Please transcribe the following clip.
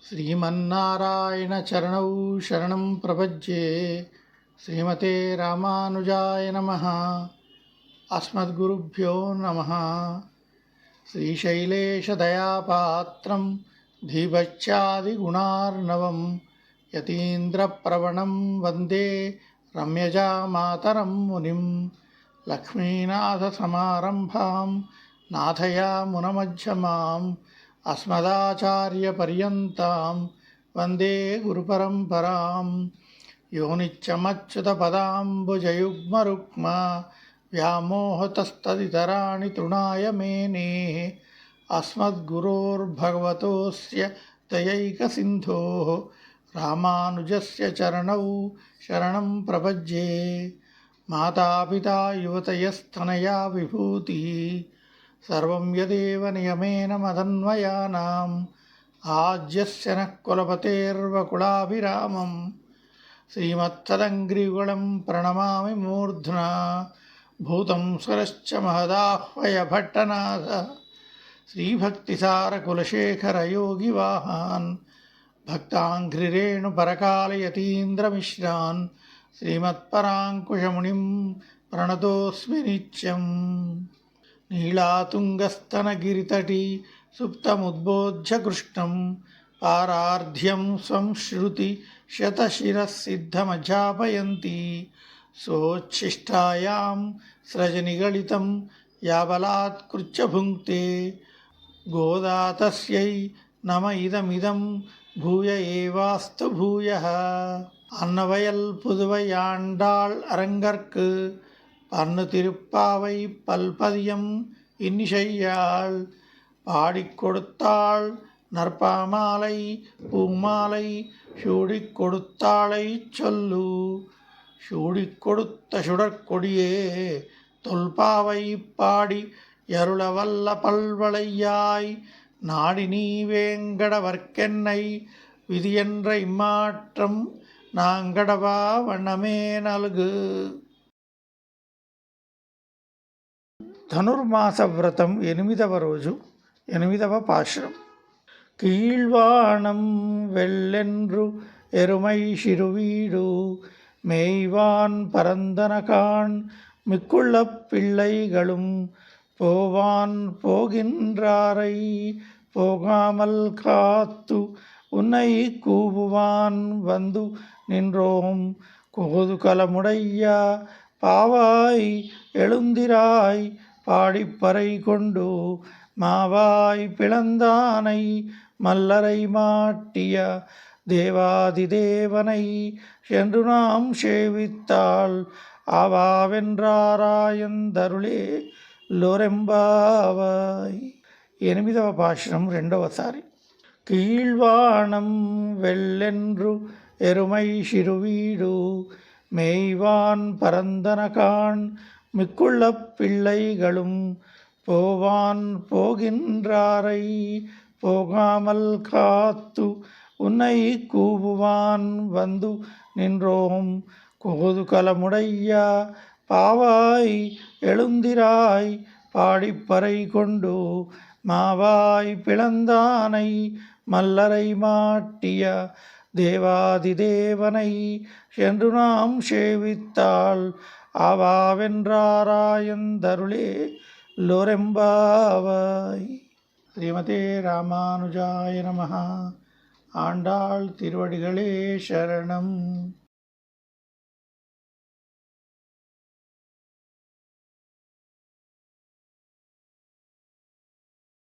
శ్రీమన్నారాయణ చరణౌ శరణం ప్రపజ్యే. శ్రీమతే రామానుజాయ నమః. అస్మద్గురుభ్యో నమః. శ్రీశైలేశదయాపాత్రం ధీభత్యాదిగుణార్ణవం యతీంద్రప్రవణం వందే రమ్యజామాతరం మునిం. లక్ష్మీనాథసమారంభాం నాథయామునమధ్యమాం అస్మదాచార్యపర్యంతాం వందే గురుపరంపరాం. యో నిత్యమచ్యుతపదాంబుజయుగ్మరుక్మ వ్యామోహతస్తదితరాణి తృణాయ మేనే. అస్మద్గురోర్భగవతోస్య దయైకసింధోః రామానుజస్య చరణౌ శరణం ప్రపజ్యే. మాతాపితా యువతయస్తనయా విభూతిః సర్వం యదేవ నియమేన మదన్వయానాం. ఆజ్యస్య నః కులపతేర్వకులాభిరామం శ్రీమత్తదంగ్రియుగళం ప్రణమామి మూర్ధ్నా. భూతం స్వరశ్చ మహదాహ్వయ భట్టనాథ శ్రీభక్తిసారకులశేఖరయోగివాహాన్ భక్తాంఘ్రిరేణుపరకాలయతీంద్రమిశ్రాన్ శ్రీమత్పరాంకుశమునిం ప్రణతోస్మి నిత్యం. నీళాతుంగస్తనగిరితటీ సుప్తముద్బోధ్య కృష్ణం పారార్ధ్యం స్వం శృతి శతశిరసిద్ధమధ్యాపయంతి. సోచ్ఛిష్టాయాం స్రజనిగళితం యాబలాత్కృత్య భుంక్తే. గోదా తస్యై నమ ఇదమిదం భూయ ఏవాస్తు భూయః. అన్నవయల్ పుదువై ఆండాళ్ அரங்கற்கு பன்னு திருப்பாவை பல்பதியம் இன்னிசையாள். பாடிக் கொடுத்தாள் நற்பாமாலை பூமாலை சூடிக் கொடுத்தாளை சொல்லு. சூடிக் கொடுத்த சுடற்கொடியே தொல்பாவை பாடி யருளவல்ல பல்வளையாய். நாடி நீ வேங்கடவர்க்கென்னை விதியென்ற இம்மாற்றம் நாங்கடவா வண்ணமே நல்கு. ధనుర్మాస వ్రతం 8వ రోజు 8వ పాశురం. கீழ்வானம் வெள்ளென்று எருமை சிறுவீடு மேய்வான் பரந்தனகான் மிக்குள்ள பிள்ளைகளும் போவான் போகின்றாரை போகாமல் காத்து உன்னை கூவுவான் வந்து நின்றோம். கோதுகலமுடையா பாவாய் எழுந்திராய் பாடிப்பறை கொண்டு மாவாய் பிளந்தானை மல்லரை மாட்டிய தேவாதிதேவனை சென்று நாம் சேவித்தாள் ఆవావెండ్రారాయందరులే లోరెంబావాయ్. 8వ పాశురం రెండవసారి. கீழ்வானம் வெள்ளென்று எருமை சிறுவீடு மேய்வான் பரந்தனகான் மிக்குள்ள பிள்ளைகளும் போவான் போகின்றாரை போகாமல் காத்து உன்னை கூவுவான் வந்து நின்றோம். கோதுகலமுடையா பாவாய் எழுந்திராய் பாடிப்பறை கொண்டு மாவாய் பிளந்தானை மல்லரை மாட்டிய தேவாதிதேவனை சென்று நாம் சேவித்தாள் ஆவாவென்றாராயந்தருளே லோரெம்பாவாய். ஸ்ரீமதே ராமானுஜாய நமः. ஆண்டாள் திருவடிகளே சரணம்.